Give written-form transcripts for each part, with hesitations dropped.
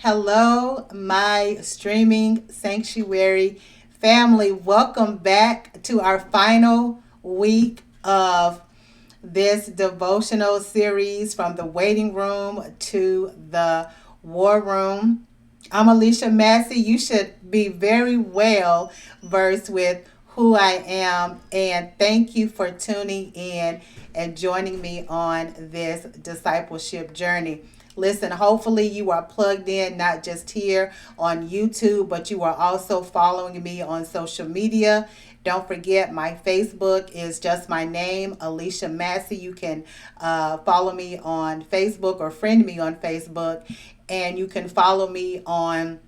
Hello, my streaming sanctuary family. Welcome back to our final week of this devotional series from the waiting room to the war room. I'm Alicia Massey. You should be very well versed with who I am, and thank you for tuning in and joining me on this discipleship journey. Listen, hopefully you are plugged in, not just here on YouTube, but you are also following me on social media. Don't forget, my Facebook is just my name, Alicia Massey. You can follow me on Facebook or friend me on Facebook, and you can follow me on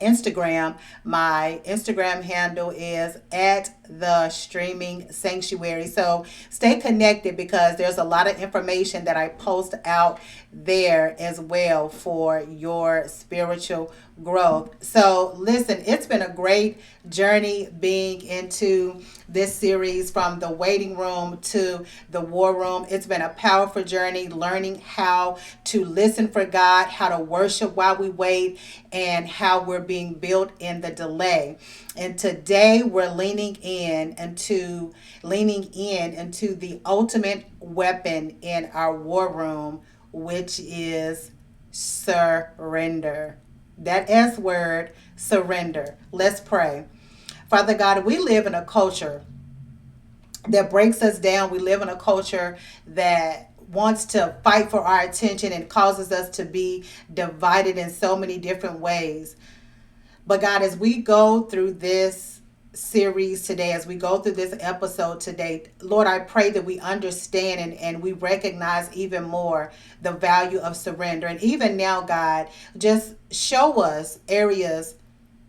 Instagram. My Instagram handle is at the streaming sanctuary. So stay connected because there's a lot of information that I post out there as well for your spiritual growth. So listen, it's been a great journey being into this series from the waiting room to the war room. It's been a powerful journey learning how to listen for God, how to worship while we wait, and how we're being built in the delay. And today we're leaning in into the ultimate weapon in our war room, which is surrender. That S word, surrender. Let's pray. Father God, we live in a culture that breaks us down. We live in a culture that wants to fight for our attention and causes us to be divided in so many different ways. But God, as we go through this series today, as we go through this episode today, Lord, I pray that we understand and we recognize even more the value of surrender. And even now, God, just show us areas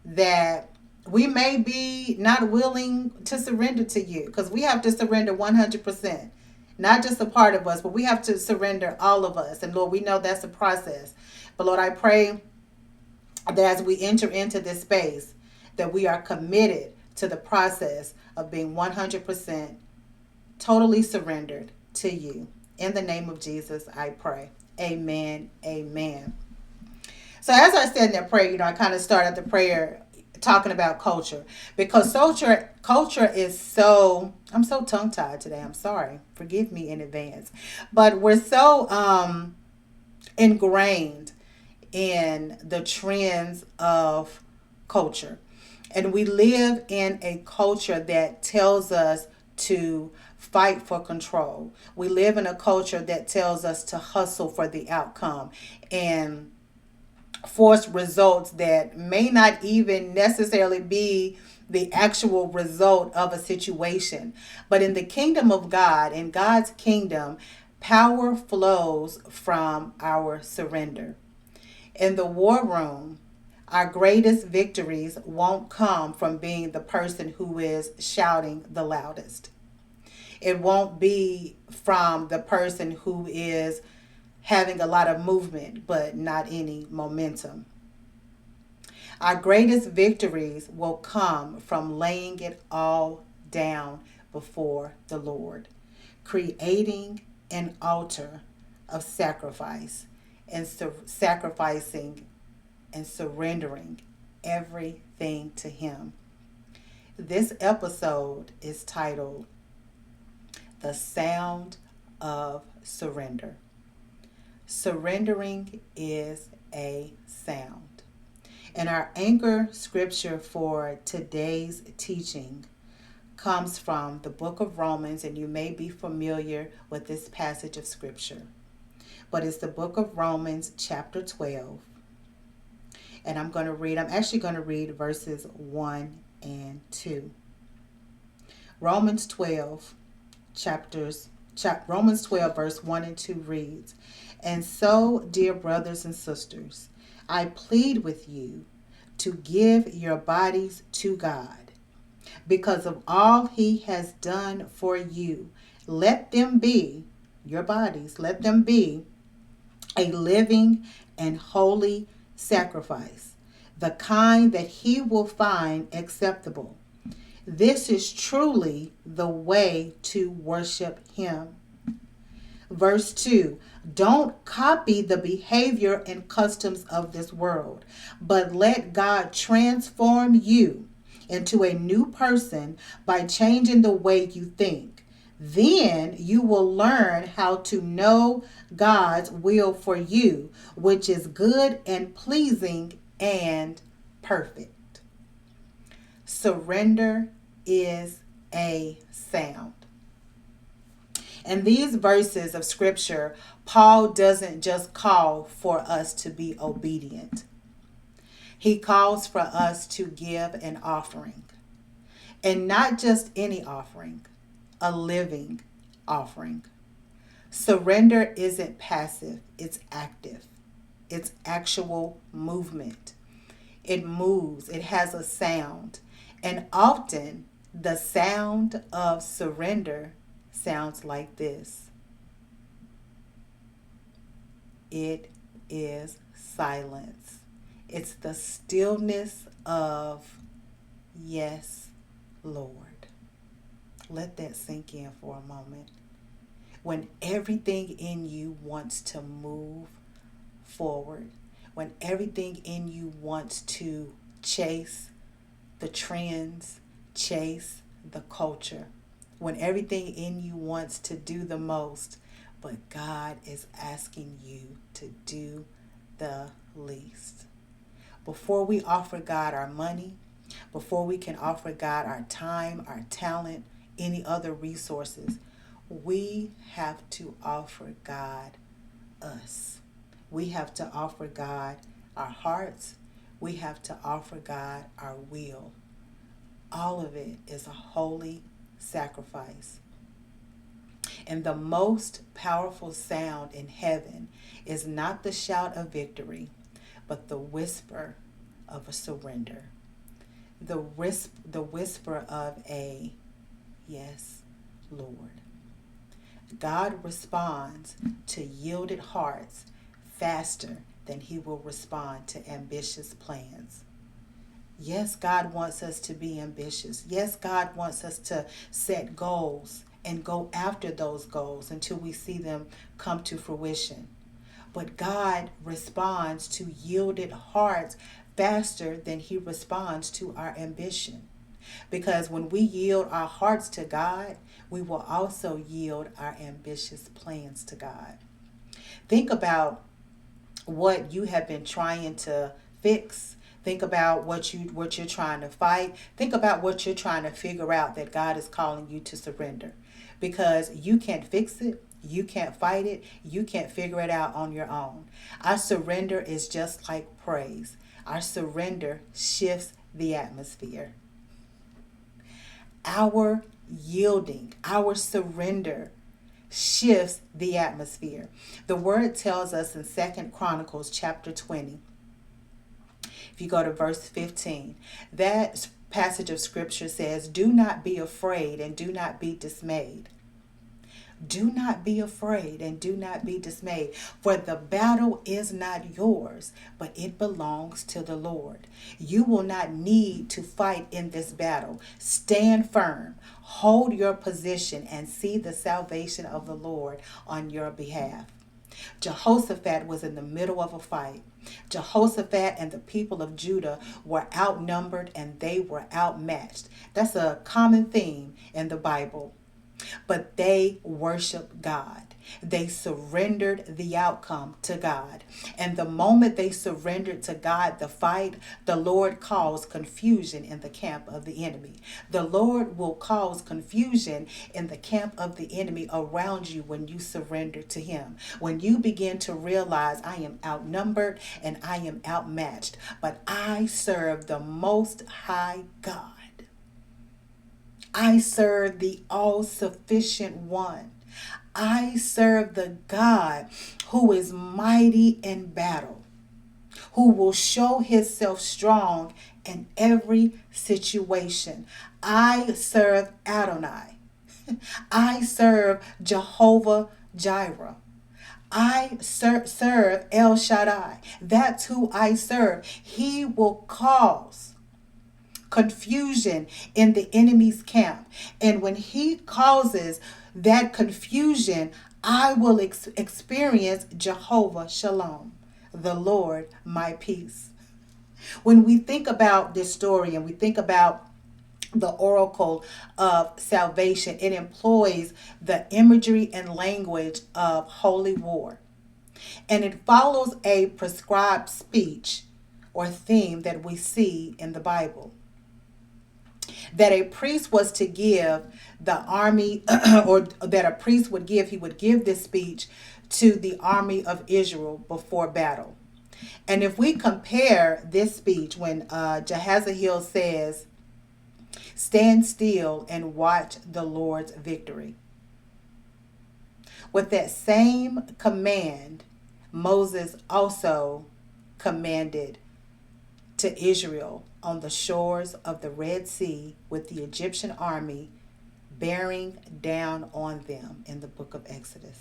that we may be not willing to surrender to you, because we have to surrender 100%. Not just a part of us, but we have to surrender all of us. And Lord, we know that's a process. But Lord, I pray that as we enter into this space, that we are committed to the process of being 100% totally surrendered to you. In the name of Jesus, I pray. Amen. Amen. So as I said in that prayer, I kind of started the prayer talking about culture, because culture is so, I'm so tongue tied today. I'm sorry. Forgive me in advance. But we're so ingrained in the trends of culture. And we live in a culture that tells us to fight for control. We live in a culture that tells us to hustle for the outcome and force results that may not even necessarily be the actual result of a situation. But in the kingdom of God, in God's kingdom, power flows from our surrender. In the war room, our greatest victories won't come from being the person who is shouting the loudest. It won't be from the person who is having a lot of movement but not any momentum. Our greatest victories will come from laying it all down before the Lord, creating an altar of sacrifice and sacrificing and surrendering everything to Him. This episode is titled The Sound of Surrender. Surrendering is a sound. And our anchor scripture for today's teaching comes from the book of Romans, and you may be familiar with this passage of scripture. But it's the book of Romans, chapter 12. And I'm actually going to read verses 1 and 2. Romans 12, Romans 12, verse 1 and 2 reads, "And so, dear brothers and sisters, I plead with you to give your bodies to God. Because of all He has done for you, let them be, your bodies, let them be a living and holy sacrifice, the kind that He will find acceptable. This is truly the way to worship Him. Verse 2, don't copy the behavior and customs of this world, but let God transform you into a new person by changing the way you think. Then you will learn how to know God's will for you, which is good and pleasing and perfect. Surrender is a sound. In these verses of scripture, Paul doesn't just call for us to be obedient. He calls for us to give an offering. And not just any offering, a living offering. Surrender isn't passive, it's active. It's actual movement. It moves, it has a sound. And often the sound of surrender sounds like this. It is silence. It's the stillness of yes, Lord. Let that sink in for a moment. When everything in you wants to move forward, when everything in you wants to chase the trends, chase the culture, when everything in you wants to do the most, but God is asking you to do the least. Before we offer God our money, before we can offer God our time, our talent, any other resources, we have to offer God us. We have to offer God our hearts. We have to offer God our will. All of it is a holy sacrifice. And the most powerful sound in heaven is not the shout of victory, but the whisper of a surrender. The whisper of a yes, Lord. God responds to yielded hearts faster than he will respond to ambitious plans. Yes, God wants us to be ambitious. Yes, God wants us to set goals and go after those goals until we see them come to fruition. But God responds to yielded hearts faster than he responds to our ambition. Because when we yield our hearts to God, we will also yield our ambitious plans to God. Think about what you have been trying to fix. Think about what you're trying to fight. Think about what you're trying to figure out that God is calling you to surrender. Because you can't fix it. You can't fight it. You can't figure it out on your own. Our surrender is just like praise. Our surrender shifts the atmosphere. Our yielding, our surrender shifts the atmosphere. The word tells us in 2 Chronicles chapter 20, if you go to verse 15, that passage of scripture says, "Do not be afraid and do not be dismayed." Do not be afraid and do not be dismayed, for the battle is not yours, but it belongs to the Lord. You will not need to fight in this battle. Stand firm, hold your position, and see the salvation of the Lord on your behalf. Jehoshaphat was in the middle of a fight. Jehoshaphat and the people of Judah were outnumbered and they were outmatched. That's a common theme in the Bible. But they worshiped God. They surrendered the outcome to God. And the moment they surrendered to God the fight, the Lord caused confusion in the camp of the enemy. The Lord will cause confusion in the camp of the enemy around you when you surrender to him. When you begin to realize, I am outnumbered and I am outmatched, but I serve the Most High God. I serve the all-sufficient one. I serve the God who is mighty in battle, who will show himself strong in every situation. I serve Adonai. I serve Jehovah Jireh. I serve El Shaddai. That's who I serve. He will cause confusion in the enemy's camp. And when he causes that confusion, I will experience Jehovah Shalom, the Lord my peace. When we think about this story and we think about the oracle of salvation, it employs the imagery and language of holy war. And it follows a prescribed speech or theme that we see in the Bible. That a priest was to give the army, or that a priest would give, he would give this speech to the army of Israel before battle. And if we compare this speech when Jehaziel says, "Stand still and watch the Lord's victory," with that same command, Moses also commanded to Israel on the shores of the Red Sea with the Egyptian army bearing down on them in the book of Exodus.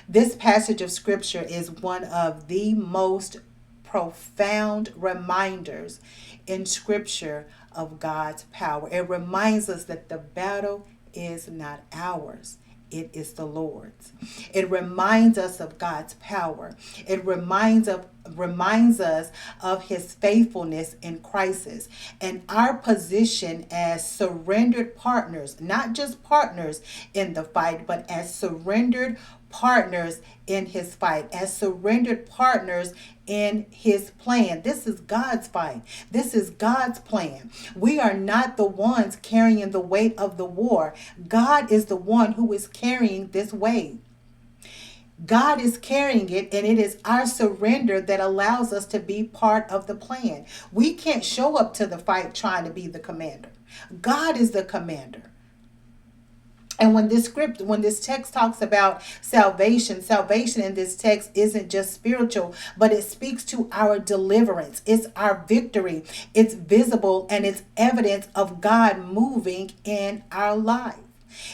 This passage of scripture is one of the most profound reminders in scripture of God's power. It reminds us that the battle is not ours. It is the Lord's. It reminds us of God's power. It reminds us of his faithfulness in crisis and our position as surrendered partners, not just partners in the fight, but as surrendered partners in his fight, as surrendered partners in his plan. This is God's fight. This is God's plan. We are not the ones carrying the weight of the war. God is the one who is carrying this weight. God is carrying it, and it is our surrender that allows us to be part of the plan. We can't show up to the fight trying to be the commander. God is the commander. And when this text talks about salvation in this text isn't just spiritual, but it speaks to our deliverance. It's our victory. It's visible and it's evidence of God moving in our life.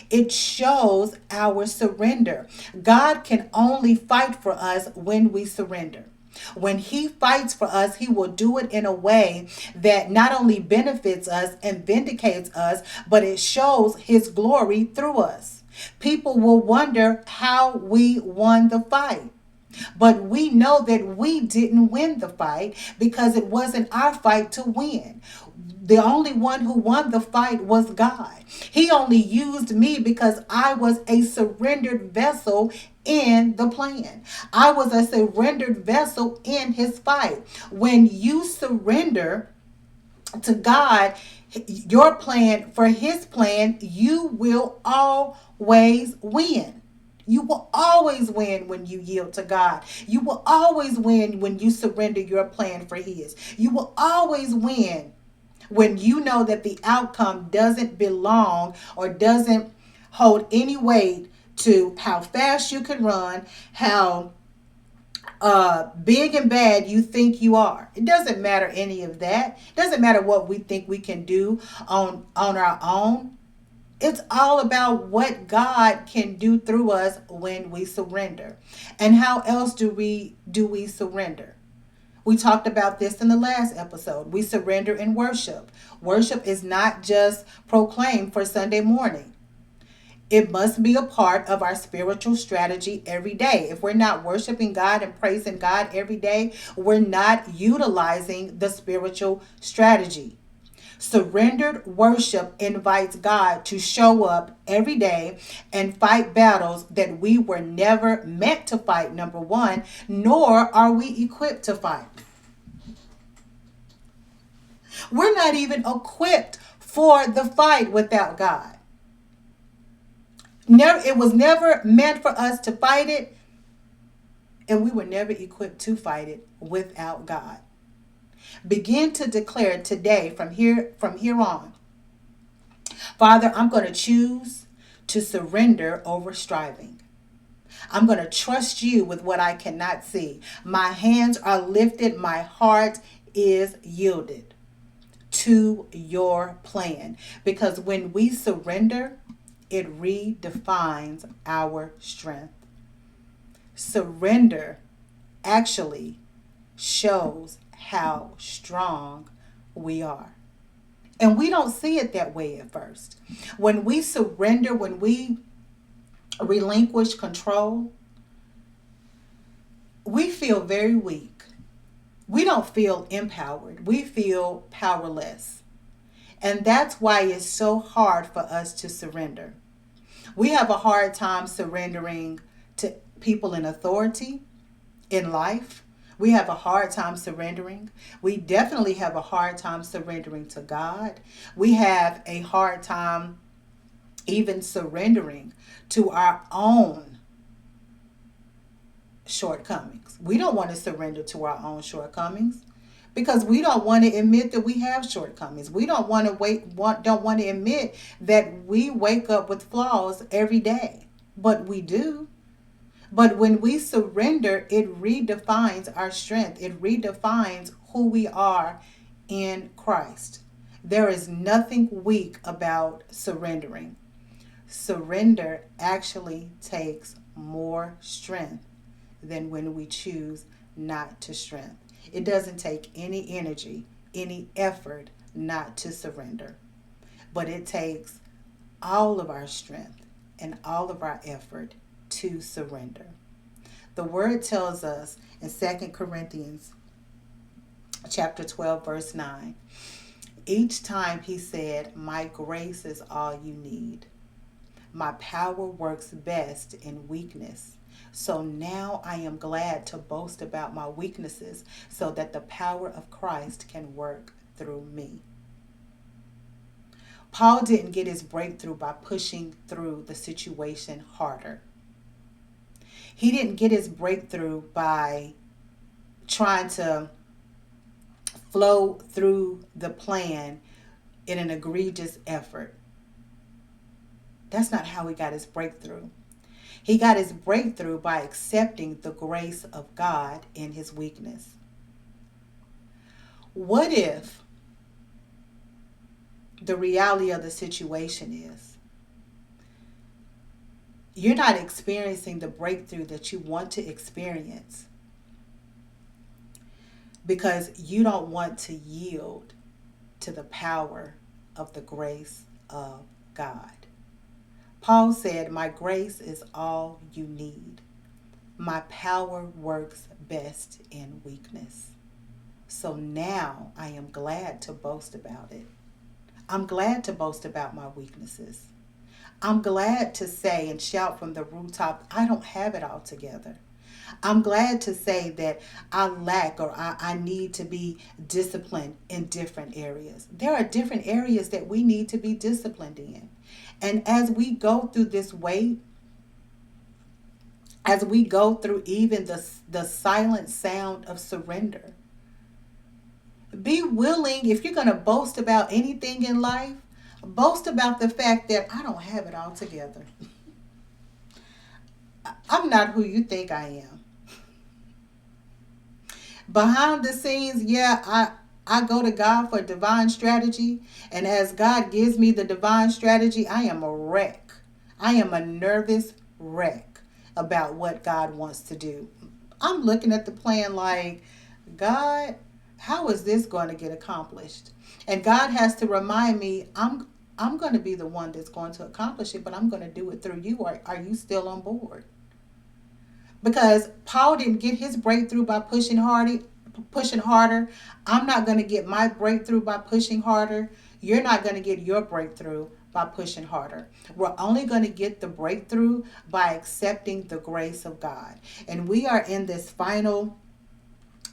It shows our surrender. God can only fight for us when we surrender. When he fights for us, he will do it in a way that not only benefits us and vindicates us, but it shows his glory through us. People will wonder how we won the fight. But we know that we didn't win the fight because it wasn't our fight to win. The only one who won the fight was God. He only used me because I was a surrendered vessel in the plan. I was a surrendered vessel in his fight. When you surrender to God, your plan for his plan, you will always win. You will always win when you yield to God. You will always win when you surrender your plan for his. You will always win when you know that the outcome doesn't belong or doesn't hold any weight to how fast you can run, how big and bad you think you are. It doesn't matter any of that. It doesn't matter what we think we can do on our own. It's all about what God can do through us when we surrender. And how else do we surrender? We talked about this in the last episode. We surrender in worship. Worship is not just proclaimed for Sunday morning. It must be a part of our spiritual strategy every day. If we're not worshiping God and praising God every day, we're not utilizing the spiritual strategy. Surrendered worship invites God to show up every day and fight battles that we were never meant to fight, number one, nor are we equipped to fight. We're not even equipped for the fight without God. It was never meant for us to fight it, and we were never equipped to fight it without God. Begin to declare today, from here on, Father, I'm going to choose to surrender over striving. I'm going to trust you with what I cannot see. My hands are lifted. My heart is yielded to your plan. Because when we surrender, it redefines our strength. Surrender actually shows how strong we are. And we don't see it that way at first. When we surrender, when we relinquish control, we feel very weak. We don't feel empowered. We feel powerless. And that's why it's so hard for us to surrender. We have a hard time surrendering to people in authority in life. We have a hard time surrendering. We definitely have a hard time surrendering to God. We have a hard time even surrendering to our own shortcomings. We don't want to surrender to our own shortcomings because we don't want to admit that we have shortcomings. We don't want to don't want to admit that we wake up with flaws every day. But we do. But when we surrender, it redefines our strength. It redefines who we are in Christ. There is nothing weak about surrendering. Surrender actually takes more strength than when we choose not to strength. It doesn't take any energy, any effort not to surrender. But it takes all of our strength and all of our effort to surrender. The word tells us in 2 Corinthians chapter 12 verse 9, each time he said, "My grace is all you need. My power works best in weakness. So now I am glad to boast about my weaknesses so that the power of Christ can work through me." Paul didn't get his breakthrough by pushing through the situation harder. He didn't get his breakthrough by trying to flow through the plan in an egregious effort. That's not how he got his breakthrough. He got his breakthrough by accepting the grace of God in his weakness. What if the reality of the situation is you're not experiencing the breakthrough that you want to experience because you don't want to yield to the power of the grace of God? Paul said, "My grace is all you need. My power works best in weakness. So now I am glad to boast about it. I'm glad to boast about my weaknesses. I'm glad to say and shout from the rooftop, I don't have it all together. I'm glad to say that I lack or I need to be disciplined in different areas. There are different areas that we need to be disciplined in. And as we go through this weight, as we go through even the silent sound of surrender, be willing, if you're going to boast about anything in life, boast about the fact that I don't have it all together. I'm not who you think I am. Behind the scenes, yeah, I go to God for divine strategy. And as God gives me the divine strategy, I am a wreck. I am a nervous wreck about what God wants to do. I'm looking at the plan like, God, how is this going to get accomplished? And God has to remind me, I'm going to be the one that's going to accomplish it, but I'm going to do it through you. Are you still on board? Because Paul didn't get his breakthrough by pushing harder. I'm not going to get my breakthrough by pushing harder. You're not going to get your breakthrough by pushing harder. We're only going to get the breakthrough by accepting the grace of God. And we are in this final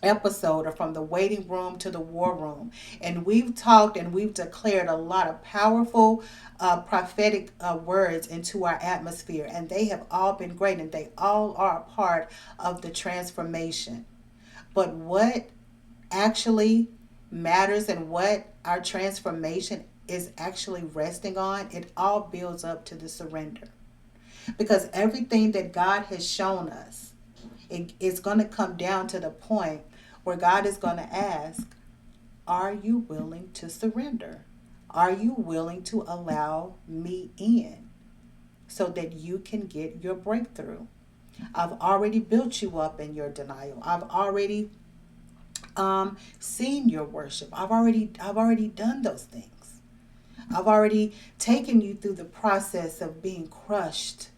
episode of From the Waiting Room to the War Room. And we've talked and we've declared a lot of powerful prophetic words into our atmosphere. And they have all been great and they all are a part of the transformation. But what actually matters and what our transformation is actually resting on, it all builds up to the surrender. Because everything that God has shown us, it's going to come down to the point where God is going to ask, are you willing to surrender? Are you willing to allow me in so that you can get your breakthrough? I've already built you up in your denial. I've already seen your worship. I've already done those things. I've already taken you through the process of being crushed.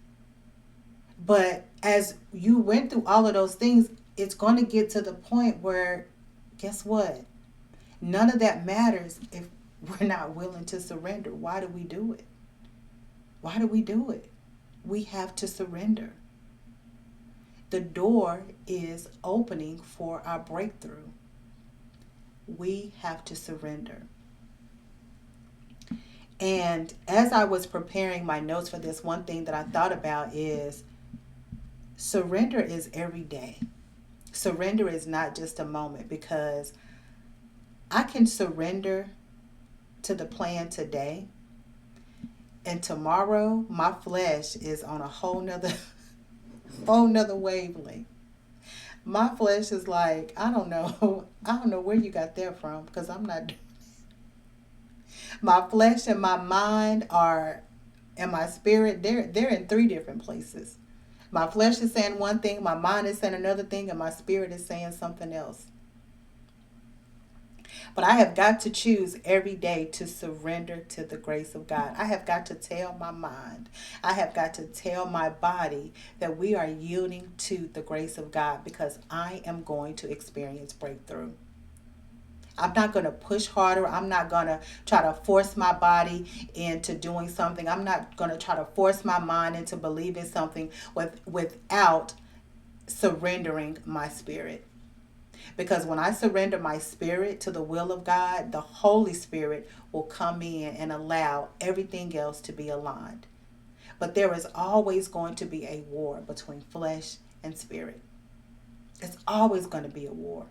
But as you went through all of those things, it's going to get to the point where, guess what? None of that matters if we're not willing to surrender. Why do we do it? Why do we do it? We have to surrender. The door is opening for our breakthrough. We have to surrender. And as I was preparing my notes for this, one thing that I thought about is surrender is every day. Surrender is not just a moment, because I can surrender to the plan today, and tomorrow my flesh is on a whole nother wavelength. My flesh is like, I don't know. I don't know where you got that from, because I'm not. My flesh and my mind are, and my spirit, they're in three different places. My flesh is saying one thing, my mind is saying another thing, and my spirit is saying something else. But I have got to choose every day to surrender to the grace of God. I have got to tell my mind, I have got to tell my body that we are yielding to the grace of God, because I am going to experience breakthrough. I'm not going to push harder. I'm not going to try to force my body into doing something. I'm not going to try to force my mind into believing something without surrendering my spirit. Because when I surrender my spirit to the will of God, the Holy Spirit will come in and allow everything else to be aligned. But there is always going to be a war between flesh and spirit. It's always going to be a war.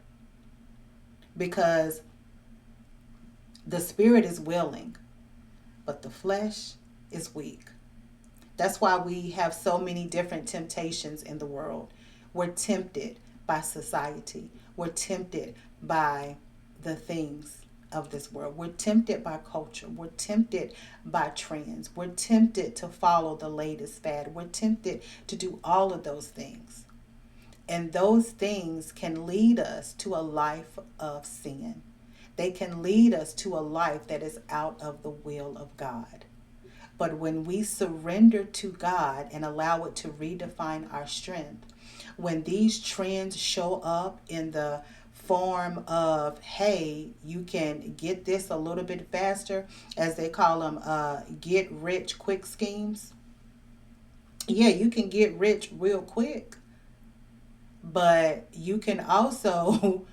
Because the spirit is willing, but the flesh is weak. That's why we have so many different temptations in the world. We're tempted by society. We're tempted by the things of this world. We're tempted by culture. We're tempted by trends. We're tempted to follow the latest fad. We're tempted to do all of those things. And those things can lead us to a life of sin. They can lead us to a life that is out of the will of God. But when we surrender to God and allow it to redefine our strength, when these trends show up in the form of, hey, you can get this a little bit faster, as they call them, get rich quick schemes. Yeah, you can get rich real quick, but you can also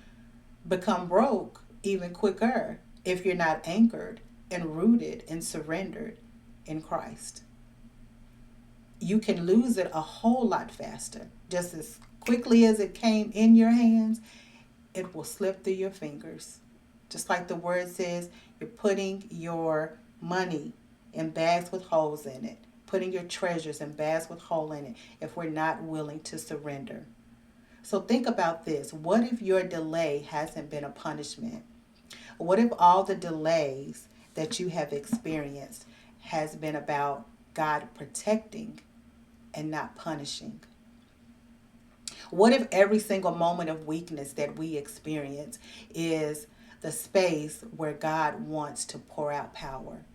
become broke even quicker if you're not anchored and rooted and surrendered in Christ. You can lose it a whole lot faster. Just as quickly as it came in your hands, it will slip through your fingers. Just like the word says, you're putting your money in bags with holes in it, putting your treasures in bags with holes in it, if we're not willing to surrender. So think about this. What if your delay hasn't been a punishment? What if all the delays that you have experienced has been about God protecting and not punishing? What if every single moment of weakness that we experience is the space where God wants to pour out power?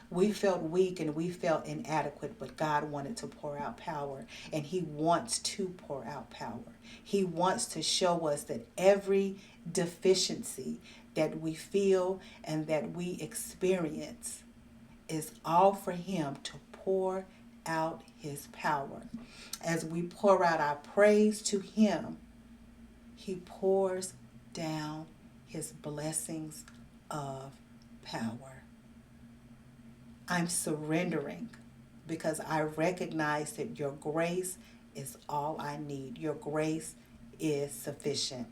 We felt weak and we felt inadequate, but God wanted to pour out power, and He wants to pour out power. He wants to show us that every deficiency that we feel and that we experience is all for Him to pour out His power. As we pour out our praise to Him, He pours down His blessings of power. I'm surrendering because I recognize that your grace is all I need. Your grace is sufficient.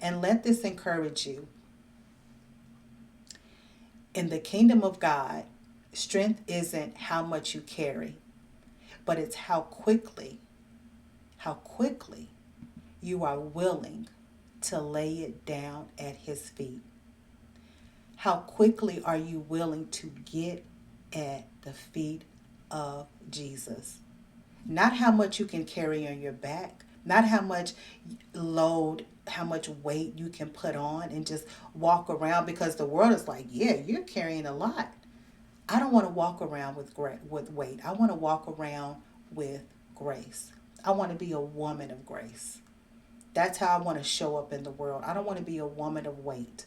And let this encourage you. In the kingdom of God, strength isn't how much you carry, but it's how quickly you are willing to lay it down at His feet. How quickly are you willing to get at the feet of Jesus? Not how much you can carry on your back, Not how much load, how much weight you can put on and just walk around, because the world is like, yeah, you're carrying a lot. I don't want to walk around with weight. I want to walk around with grace. I want to be a woman of grace. That's how I want to show up in the world. I don't want to be a woman of weight.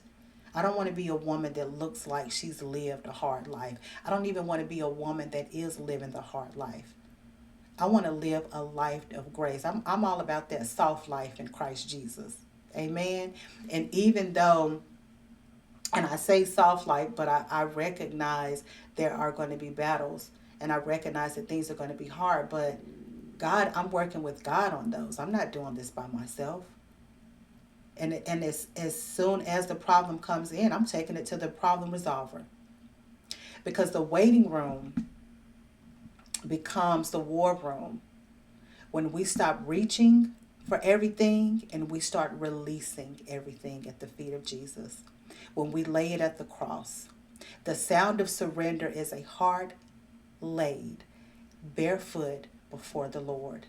I don't want to be a woman that looks like she's lived a hard life. I don't even want to be a woman that is living the hard life. I want to live a life of grace. I'm all about that soft life in Christ Jesus. Amen. And even though, and I say soft life, but I recognize there are going to be battles, and I recognize that things are going to be hard, but God, I'm working with God on those. I'm not doing this by myself. And as soon as the problem comes in, I'm taking it to the problem resolver, because the waiting room becomes the war room when we stop reaching for everything and we start releasing everything at the feet of Jesus. When we lay it at the cross, the sound of surrender is a heart laid barefoot before the Lord.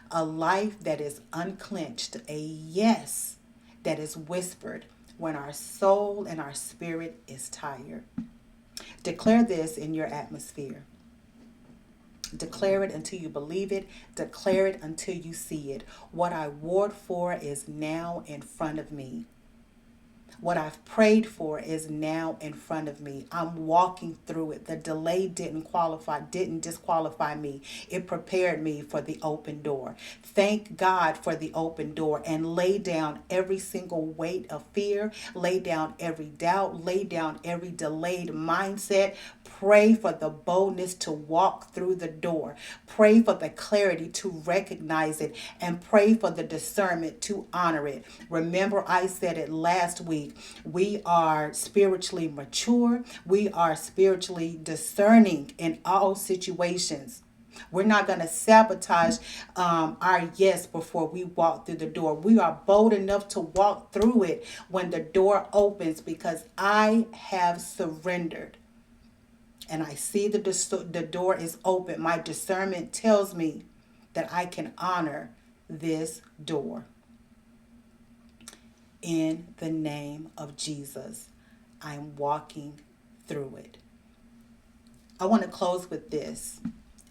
A life that is unclenched, a yes that is whispered when our soul and our spirit is tired. Declare this in your atmosphere. Declare it until you believe it. Declare it until you see it. What I warred for is now in front of me. What I've prayed for is now in front of me. I'm walking through it. The delay didn't disqualify me. It prepared me for the open door. Thank God for the open door, and lay down every single weight of fear, lay down every doubt, lay down every delayed mindset. Pray for the boldness to walk through the door. Pray for the clarity to recognize it, and pray for the discernment to honor it. Remember, I said it last week. We are spiritually mature. We are spiritually discerning in all situations. We're not going to sabotage our yes before we walk through the door. We are bold enough to walk through it when the door opens, because I have surrendered. And I see the door is open. My discernment tells me that I can honor this door. In the name of Jesus, I'm walking through it. I want to close with this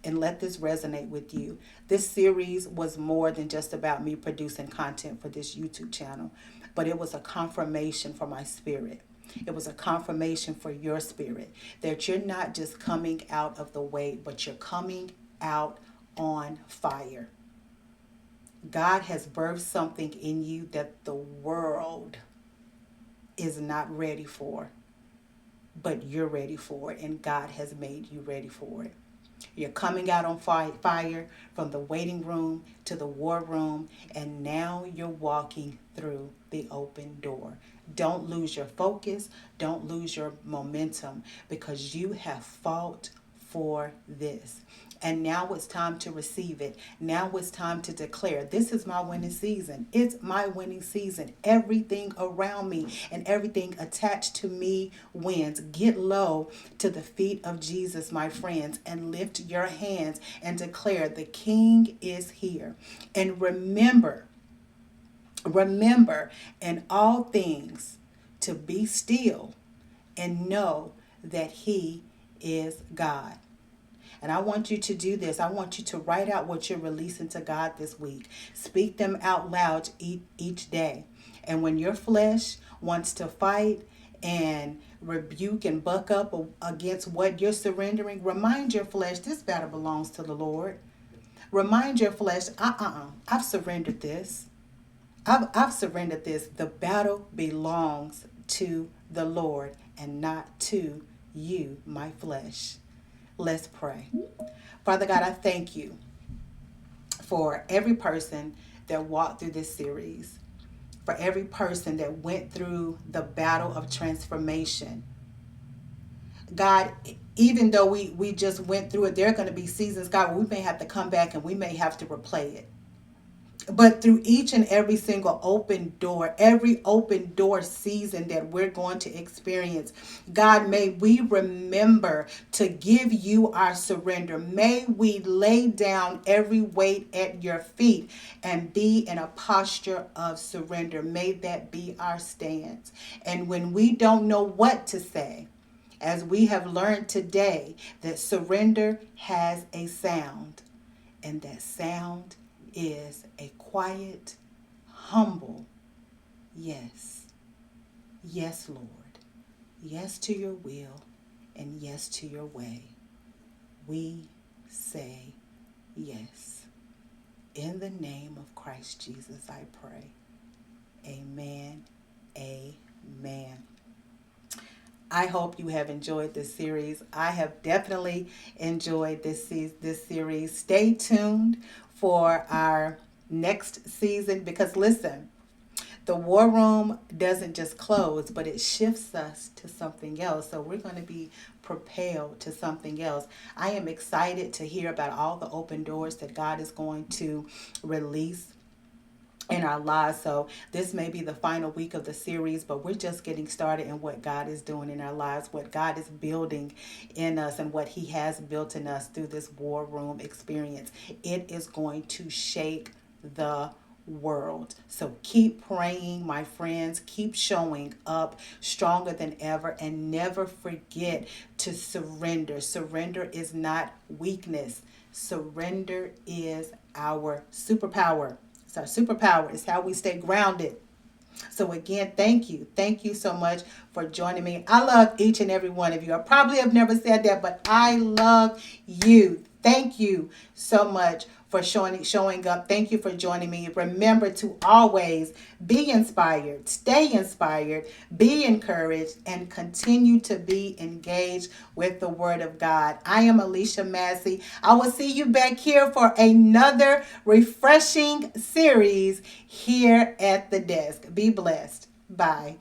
and let this resonate with you. This series was more than just about me producing content for this YouTube channel, but it was a confirmation for my spirit. It was a confirmation for your spirit that you're not just coming out of the way, but you're coming out on fire. God has birthed something in you that the world is not ready for, but you're ready for it, and God has made you ready for it. You're coming out on fire from the waiting room to the war room, and now you're walking through the open door. Don't lose your focus. Don't lose your momentum, because you have fought for this. And now it's time to receive it. Now it's time to declare, this is my winning season. It's my winning season. Everything around me and everything attached to me wins. Get low to the feet of Jesus, my friends, and lift your hands and declare, the King is here. And remember in all things to be still and know that He is God. And I want you to do this. I want you to write out what you're releasing to God this week. Speak them out loud each day. And when your flesh wants to fight and rebuke and buck up against what you're surrendering, remind your flesh, this battle belongs to the Lord. Remind your flesh, I've surrendered this. I've surrendered this. The battle belongs to the Lord and not to you, my flesh. Let's pray. Father God, I thank you for every person that walked through this series, for every person that went through the battle of transformation. God, even though we just went through it, there are going to be seasons, God, where we may have to come back and we may have to replay it. But through each and every single open door, every open door season that we're going to experience, God, may we remember to give you our surrender. May we lay down every weight at your feet and be in a posture of surrender. May that be our stance. And when we don't know what to say, as we have learned today, that surrender has a sound, and that sound is a quiet, humble yes. Yes, Lord. Yes to your will and yes to your way. We say yes. In the name of Christ Jesus, I pray. Amen. Amen. I hope you have enjoyed this series. I have definitely enjoyed this series. Stay tuned for our next season because listen, the war room doesn't just close, but it shifts us to something else. So we're going to be propelled to something else. I am excited to hear about all the open doors that God is going to release in our lives. So this may be the final week of the series, but we're just getting started in what God is doing in our lives, what God is building in us, and what He has built in us through this war room experience. It is going to shake the world. So keep praying, my friends. Keep showing up stronger than ever, and never forget to surrender. Surrender is not weakness. Surrender is our superpower. It's our superpower. It's how we stay grounded. So again, thank you. Thank you so much for joining me. I love each and every one of you. I probably have never said that, but I love you. Thank you so much for showing up. Thank you for joining me. Remember to always be inspired, stay inspired, be encouraged, and continue to be engaged with the Word of God. I am Alicia Massey. I will see you back here for another refreshing series here at the desk. Be blessed. Bye.